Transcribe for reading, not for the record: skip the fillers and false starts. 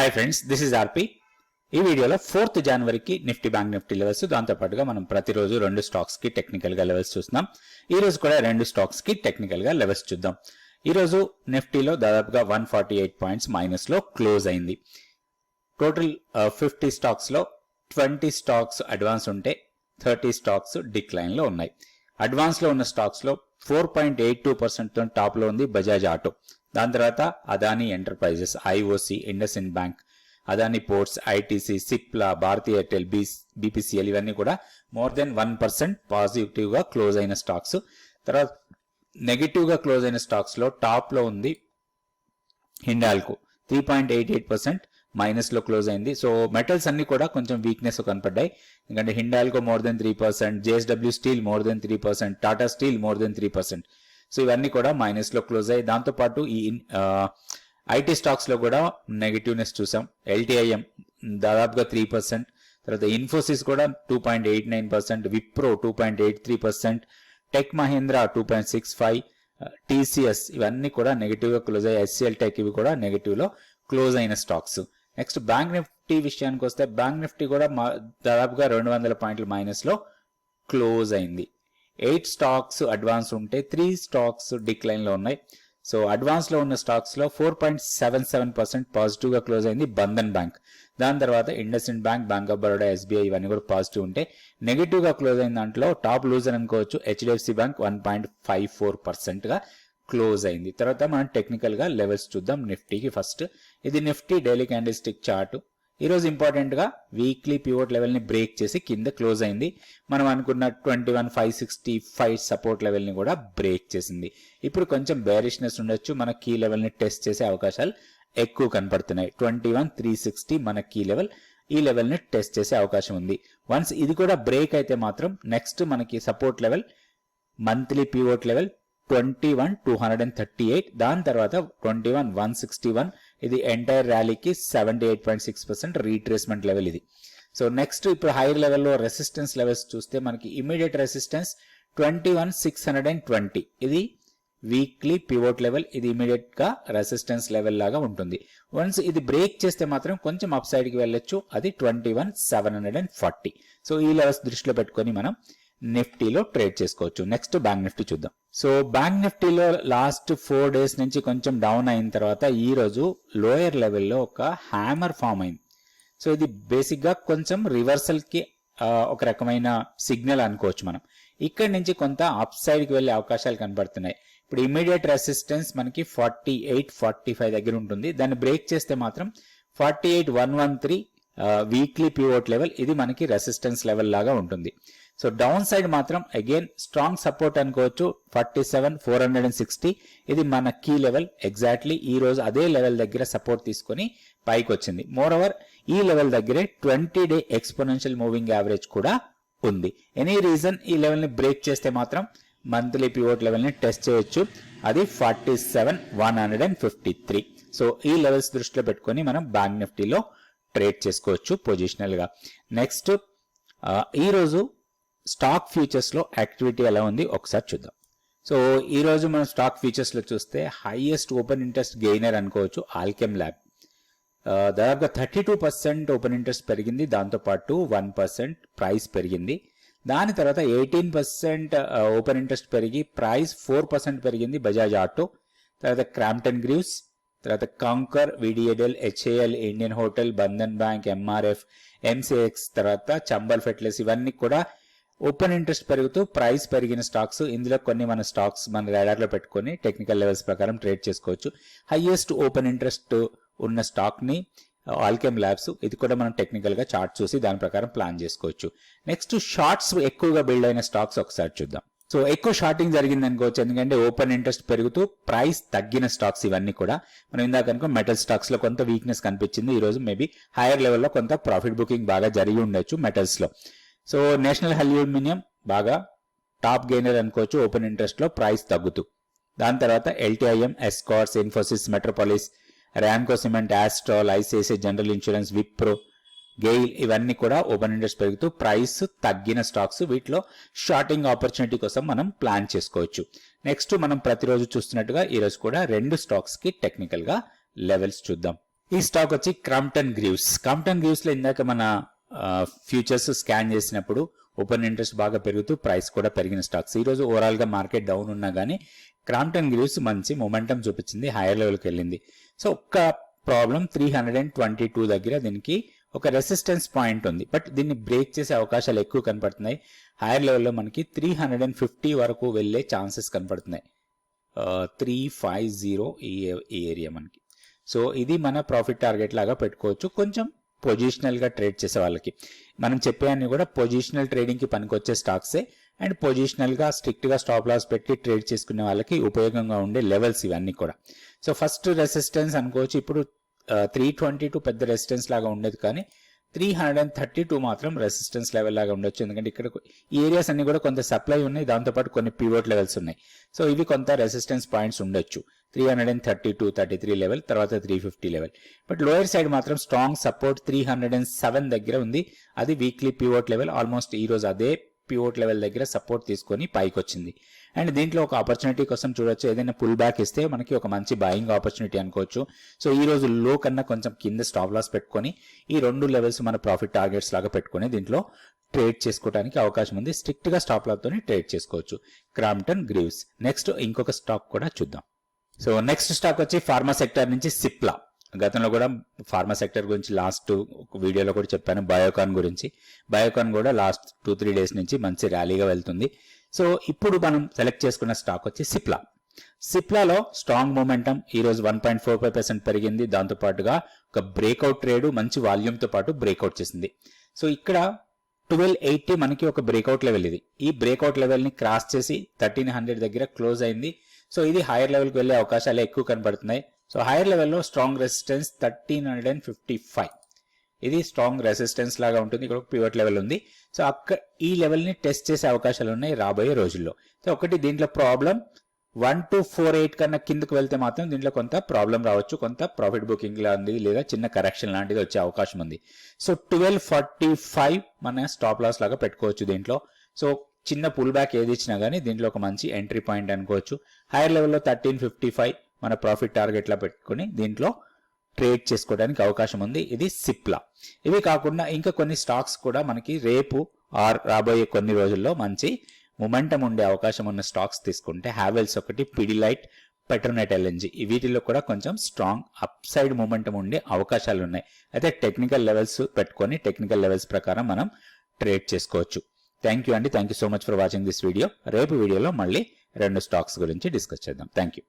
Hi friends, this is RP. ఈ వీడియోలో 4th జనవరికి నిఫ్టీ బ్యాంక్ నిఫ్టీ లెవెల్స్, దాంతోపాటుగా మనం ప్రతిరోజు 2 స్టాక్స్కి టెక్నికల్గా లెవెల్స్ చూస్తున్నాం. ఈ రోజు కూడా 2 స్టాక్స్కి టెక్నికల్గా లెవెల్స్ చూద్దాం. ఈరోజు నిఫ్టీలో దాదాపుగా 148 పాయింట్స్ మైనస్లో క్లోజ్ అయింది. టోటల్ 50 స్టాక్స్లో 20 స్టాక్స్ అడ్వాన్స్ ఉంటే 30 స్టాక్స్ డిక్లైన్లో ఉన్నాయి. అడ్వాన్స్లో ఉన్న స్టాక్స్లో 4.82% టాప్లో ఉంది బజాజ్ ఆటో. దాని తర్వాత Adani enterprises, IOC, IndusInd bank, Adani ports, ITC, Cipla, Bharti Airtel, BPCL ఇవన్నీ కూడా మోర్ దెన్ 1% పాజిటివ్గా క్లోజ్ అయిన స్టాక్స్. తర్వాత నెగిటివ్గా క్లోజ్ అయిన స్టాక్స్లో టాప్లో ఉంది హిండాల్కో, 3.88% మైనస్లో క్లోజ్ అయింది. సో మెటల్స్ అన్ని కూడా కొంచెం వీక్నెస్ కనపడ్డాయి. ఎందుకంటే Hindalco more than 3%, JSW steel more than 3%, Tata steel more than 3%. So ఇవన్నీ కూడా మైనస్లో క్లోజ్ అయ్యాయి. దాంతోపాటు ఈ ఐటీ స్టాక్స్లో కూడా నెగిటివ్నెస్ చూసాం. ఎల్టీఐఎం దాదాపుగా 3%, తర్వాత ఇన్ఫోసిస్ కూడా 2.89%, విప్రో 2.83%, టెక్ మహీంద్రా 2.65%, టీసీఎస్ ఇవన్నీ కూడా నెగిటివ్గా క్లోజ్ అయ్యాయి. ఎస్సీఎల్ టెక్ ఇవి కూడా నెగిటివ్లో క్లోజ్ అయిన స్టాక్స్. నెక్స్ట్ బ్యాంక్ నిఫ్టీ విషయానికి వస్తే బ్యాంక్ నిఫ్టీ కూడా దాదాపుగా 200 పాయింట్ల మైనస్లో క్లోజ్ అయింది. 8 స్టాక్స్ అడ్వాన్స్ ఉంటే 3 స్టాక్స్ డిక్లైన్లో ఉన్నాయి. సో అడ్వాన్స్లో ఉన్న స్టాక్స్లో 4.77% పాజిటివ్గా క్లోజ్ అయింది బంధన్ బ్యాంక్. దాని తర్వాత IndusInd bank, bank of Baroda, SBI ఇవన్నీ కూడా పాజిటివ్ ఉంటే నెగిటివ్గా క్లోజ్ అయిన దాంట్లో టాప్ లూజర్ అనుకోవచ్చు హెచ్డిఎఫ్సి బ్యాంక్ 1.54%గా క్లోజ్ అయింది. తర్వాత మనం టెక్నికల్గా లెవెల్స్ చూద్దాం. నిఫ్టీకి ఫస్ట్ ఇది Nifty daily candle stick chart. ఈరోజు ఇంపార్టెంట్గా వీక్లీ పివోట్ లెవెల్ని బ్రేక్ చేసి కింద క్లోజ్ అయింది. మనం అనుకున్న 21,565 సపోర్ట్ లెవెల్ని కూడా బ్రేక్ చేసింది. ఇప్పుడు కొంచెం బేరిష్నెస్ ఉండొచ్చు, మన కీ లెవెల్ని టెస్ట్ చేసే అవకాశాలు ఎక్కువ కనపడుతున్నాయి. 21,360 మన కీ లెవెల్, ఈ లెవెల్ని టెస్ట్ చేసే అవకాశం ఉంది. వన్స్ ఇది కూడా బ్రేక్ అయితే మాత్రం నెక్స్ట్ మనకి support level monthly pivot level 21,238, దాని తర్వాత 21,161. ఇది ఎంటైర్ ర్యాలీకి 78.6% రీట్రేస్మెంట్ లెవెల్ ఇది. సో నెక్స్ట్ ఇప్పుడు హైయర్ లెవెల్లో రెసిస్టెన్స్ లెవెల్స్ చూస్తే మనకి ఇమీడియట్ రెసిస్టెన్స్ 21,620. ఇది వీక్లీ పివోట్ లెవెల్, ఇది ఇమీడియట్ గా రెసిస్టెన్స్ లెవెల్ లాగా ఉంటుంది. వన్స్ ఇది బ్రేక్ చేస్తే మాత్రం కొంచెం అప్ సైడ్ కి వెళ్ళొచ్చు, అది 21,740. సో ఈ లెవెల్స్ దృష్టిలో పెట్టుకొని మనం నిఫ్టీలో ట్రేడ్ చేసుకోవచ్చు. నెక్స్ట్ బ్యాంక్ నిఫ్టీ చూద్దాం. సో బ్యాంక్ నిఫ్టీలో లాస్ట్ 4 డేస్ నుంచి కొంచెం డౌన్ అయిన తర్వాత ఈ రోజు లోయర్ లెవెల్లో ఒక హ్యామర్ ఫామ్ అయింది. సో ఇది బేసిక్ గా కొంచెం రివర్సల్ కి ఒక రకమైన సిగ్నల్ అనుకోవచ్చు మనం. ఇక్కడ నుంచి కొంత అప్ సైడ్ కి వెళ్లే అవకాశాలు కనబడుతున్నాయి. ఇప్పుడు ఇమీడియట్ రెసిస్టెన్స్ మనకి 48-45 దగ్గర ఉంటుంది. దాన్ని బ్రేక్ చేస్తే మాత్రం 48,113 వీక్లీ పివోట్ లెవెల్, ఇది మనకి రెసిస్టెన్స్ లెవెల్ లాగా ఉంటుంది. సో డౌన్ సైడ్ మాత్రం అగైన్ స్ట్రాంగ్ సపోర్ట్ అనుకోవచ్చు 47,460. ఇది మన కీ లెవెల్. ఎగ్జాక్ట్లీ ఈ రోజు అదే లెవెల్ దగ్గర సపోర్ట్ తీసుకొని పైకి వచ్చింది. మోర్ ఓవర్ ఈ లెవెల్ దగ్గరే 20-day ఎక్స్పోనెన్షియల్ మూవింగ్ యావరేజ్ కూడా ఉంది. ఎనీ రీజన్ ఈ లెవెల్ ని బ్రేక్ చేస్తే మాత్రం మంత్లీ పివోట్ లెవెల్ ని టెస్ట్ చేయొచ్చు, అది 47,153. సో ఈ లెవెల్స్ దృష్టిలో పెట్టుకొని మనం బ్యాంక్ నిఫ్టీలో ట్రేడ్ చేసుకోవచ్చు పొజిషనల్ గా. నెక్స్ట్ ఈ రోజు స్టాక్ ఫ్యూచర్స్ లో యాక్టివిటీ ఎలా ఉంది ఒకసారి చూద్దాం. సో ఈ రోజు మనం స్టాక్ ఫ్యూచర్స్ లో చూస్తే హైయెస్ట్ ఓపెన్ ఇంట్రెస్ట్ గెయినర్ అనుకోవచ్చు ఆల్కెమ్ ల్యాబ్. దాదాపుగా 32% ఓపెన్ ఇంట్రెస్ట్ పెరిగింది, దాంతోపాటు 1% ప్రైస్ పెరిగింది. దాని తర్వాత 18% ఓపెన్ ఇంట్రెస్ట్ పెరిగి ప్రైస్ 4% పెరిగింది బజాజ్ ఆటో. తర్వాత క్రాంప్టన్ గ్రీవ్స్, తర్వాత Concor, VDL, HAL, Indian hotel, Bandhan bank, MRF, MCX, తర్వాత చంబల్ ఫెర్టిలైజర్స్ ఇవన్నీ కూడా ఓపెన్ ఇంట్రెస్ట్ పెరుగుతూ ప్రైస్ పెరిగిన స్టాక్స్. ఇందులో కొన్ని మన స్టాక్స్ మన రాడార్ లో పెట్టుకొని టెక్నికల్ లెవెల్స్ ప్రకారం ట్రేడ్ చేసుకోవచ్చు. హైయెస్ట్ ఓపెన్ ఇంట్రెస్ట్ ఉన్న స్టాక్ ని ఆల్కెమ్ ల్యాబ్స్, ఇది కూడా మనం టెక్నికల్ గా చార్ట్ చూసి దాని ప్రకారం ప్లాన్ చేసుకోవచ్చు. నెక్స్ట్ షార్ట్స్ ఎక్కువగా బిల్డ్ అయిన స్టాక్స్ ఒకసారి చూద్దాం. సో ఎక్కువ షార్టింగ్ జరిగింది అనుకోవచ్చు, ఎందుకంటే ఓపెన్ ఇంట్రెస్ట్ పెరుగుతూ ప్రైస్ తగ్గిన స్టాక్స్ ఇవన్నీ కూడా. మనం ఇందాక అనుకో మెటల్ స్టాక్స్ లో కొంత వీక్నెస్ కనిపించింది. ఈ రోజు మేబీ హైయర్ లెవెల్లో కొంత ప్రాఫిట్ బుకింగ్ బాగా జరిగి ఉండొచ్చు మెటల్స్ లో. సో నేషనల్ అల్యూమినియం బాగా టాప్ గెయినర్ అనుకోవచ్చు ఓపెన్ ఇంట్రెస్ట్ లో ప్రైస్ తగ్గుతూ. దాని తర్వాత LTIM, Escorts, Infosys, Metropolis, Ramco cement, Astral, ICICI general insurance, Wipro, GAIL ఇవన్నీ కూడా ఓపెన్ ఇంట్రెస్ట్ పెరుగుతూ ప్రైస్ తగ్గిన స్టాక్స్. వీటిలో షార్టింగ్ ఆపర్చునిటీ కోసం మనం ప్లాన్ చేసుకోవచ్చు. నెక్స్ట్ మనం ప్రతిరోజు చూస్తున్నట్టుగా ఈ రోజు కూడా 2 స్టాక్స్ కి టెక్నికల్ గా లెవెల్స్ చూద్దాం. ఈ స్టాక్ వచ్చి క్రాంప్టన్ గ్రీవ్స్. క్రాంప్టన్ గ్రీవ్స్ లో ఇందాక మన ఫ్యూచర్స్ స్కాన్ చేసినప్పుడు ఓపెన్ ఇంట్రెస్ట్ బాగా పెరుగుతూ ప్రైస్ కూడా పెరిగిన స్టాక్స్. ఈ రోజు ఓవరాల్ గా మార్కెట్ డౌన్ ఉన్నా గానీ క్రాంప్టన్ గ్రీవ్స్ మంచి మొమెంటం చూపించింది, హైయర్ లెవెల్కి వెళ్ళింది. సో ఒక్క ప్రాబ్లం 322 దగ్గర దీనికి ఒక రెసిస్టెన్స్ పాయింట్ ఉంది, బట్ దీన్ని బ్రేక్ చేసే అవకాశాలు ఎక్కువ కనపడుతున్నాయి. హైయర్ లెవెల్లో మనకి 350 వరకు వెళ్లే ఛాన్సెస్ కనపడుతున్నాయి. 350 ఈ ఏరియా మనకి. సో ఇది మన ప్రాఫిట్ టార్గెట్ లాగా పెట్టుకోవచ్చు. కొంచెం పొజిషనల్ గా ట్రేడ్ చేసే వాళ్ళకి మనం చెప్పేవన్నీ కూడా పొజిషనల్ ట్రేడింగ్ కి పనికొచ్చే స్టాక్సే, అండ్ పొజిషనల్ గా స్ట్రిక్ట్ గా స్టాప్ లాస్ పెట్టి ట్రేడ్ చేసుకునే వాళ్ళకి ఉపయోగంగా ఉండే లెవెల్స్ ఇవన్నీ కూడా. సో ఫస్ట్ రెసిస్టెన్స్ అనుకోవచ్చు. ఇప్పుడు 322 పెద్ద రెసిస్టెన్స్ లాగా ఉండేది, కానీ 332 మాత్రం రెసిస్టెన్స్ లెవెల్ లాగా ఉండొచ్చు. ఎందుకంటే ఇక్కడ ఈ ఏరియాస్ అన్ని కూడా కొంత సప్లై ఉన్నాయి, దాంతోపాటు కొన్ని పివోట్ లెవెల్స్ ఉన్నాయి. సో ఇవి కొంత రెసిస్టెన్స్ పాయింట్స్ ఉండొచ్చు. 332, 33 లెవెల్, తర్వాత 350 లెవెల్. బట్ లోయర్ సైడ్ మాత్రం స్ట్రాంగ్ సపోర్ట్ 307 దగ్గర ఉంది. అది వీక్లీ పివోట్ లెవెల్. ఆల్మోస్ట్ ఈ రోజు అదే పివోట్ లెవెల్ దగ్గర సపోర్ట్ తీసుకొని పైకి వచ్చింది. అండ్ దీంట్లో ఒక ఆపర్చునిటీ కోసం చూడొచ్చు. ఏదైనా పుల్ బ్యాక్ ఇస్తే మనకి ఒక మంచి బాయింగ్ ఆపర్చునిటీ అనుకోవచ్చు. సో ఈ రోజు లో కన్నా కొంచెం కింద స్టాప్ లాస్ పెట్టుకొని ఈ రెండు లెవెల్స్ మన ప్రాఫిట్ టార్గెట్స్ లాగా పెట్టుకొని దీంట్లో ట్రేడ్ చేసుకోవడానికి అవకాశం ఉంది. స్ట్రిక్ట్ గా స్టాప్ లాస్ తోని ట్రేడ్ చేసుకోవచ్చు. Crompton Greaves. నెక్స్ట్ ఇంకొక స్టాక్ కూడా చూద్దాం. సో నెక్స్ట్ స్టాక్ వచ్చి ఫార్మా సెక్టర్ నుంచి సిప్లా. గతంలో కూడా ఫార్మా సెక్టర్ గురించి లాస్ట్ వీడియోలో కూడా చెప్పాను. బయోకాన్ గురించి. బయోకాన్ కూడా లాస్ట్ 2-3 డేస్ నుంచి మంచి ర్యాలీగా వెళ్తుంది. సో ఇప్పుడు మనం సెలెక్ట్ చేసుకున్న స్టాక్ వచ్చి సిప్లా. సిప్లాలో strong momentum. ఈ రోజు 1.45% పెరిగింది. దాంతో పాటుగా ఒక బ్రేక్అవుట్ ట్రేడ్ మంచి వాల్యూమ్ తో పాటు బ్రేక్అవుట్ చేసింది. సో ఇక్కడ 1280 మనకి ఒక బ్రేక్అవుట్ లెవెల్. ఇది ఈ బ్రేక్అవుట్ లెవెల్ ని క్రాస్ చేసి 1300 దగ్గర క్లోజ్ అయింది. సో ఇది హైయర్ లెవెల్ కి వెళ్లే అవకాశాలు ఎక్కువ కనబడుతున్నాయి. సో హైయర్ లెవెల్లో స్ట్రాంగ్ రెసిస్టెన్స్ 1355. ఇది స్ట్రాంగ్ రెసిస్టెన్స్ లాగా ఉంటుంది. ఇక్కడ పివట్ లెవెల్ ఉంది. సో అక్కడ ఈ లెవెల్ ని టెస్ట్ చేసే అవకాశాలు ఉన్నాయి రాబోయే రోజుల్లో. సో ఒకటి దీంట్లో ప్రాబ్లం 1248 కన్నా కిందకు వెళ్తే మాత్రం దీంట్లో కొంత ప్రాబ్లం రావచ్చు. కొంత ప్రాఫిట్ బుకింగ్ లాంటిది లేదా చిన్న కరెక్షన్ లాంటిది వచ్చే అవకాశం ఉంది. సో 1245 మన స్టాప్ లాస్ లాగా పెట్టుకోవచ్చు దీంట్లో. సో చిన్న పుల్ బ్యాక్ ఏది ఇచ్చినా గానీ దీంట్లో ఒక మంచి ఎంట్రీ పాయింట్ అనుకోవచ్చు. హైయర్ లెవెల్లో 1355 మన ప్రాఫిట్ టార్గెట్ లా పెట్టుకుని దీంట్లో ట్రేడ్ చేసుకోవడానికి అవకాశం ఉంది. ఇది సిప్లా. ఇవి కాకుండా ఇంకా కొన్ని స్టాక్స్ కూడా మనకి రేపు రాబోయే కొన్ని రోజుల్లో మంచి మొమెంటం ఉండే అవకాశం ఉన్న స్టాక్స్ తీసుకుంటే హావెల్స్ ఒకటి, పిడిలైట్, పెట్రోనెట్ ఎల్ఎన్జీ, వీటిల్లో కూడా కొంచెం స్ట్రాంగ్ అప్ సైడ్ మొమెంటం ఉండే అవకాశాలు ఉన్నాయి. అయితే టెక్నికల్ లెవెల్స్ పెట్టుకొని టెక్నికల్ లెవెల్స్ ప్రకారం మనం ట్రేడ్ చేసుకోవచ్చు. థ్యాంక్ యూ అండి. Thank you so much for watching this video. రేపు వీడియోలో మళ్ళీ 2 స్టాక్స్ గురించి డిస్కస్ చేద్దాం. Thank you.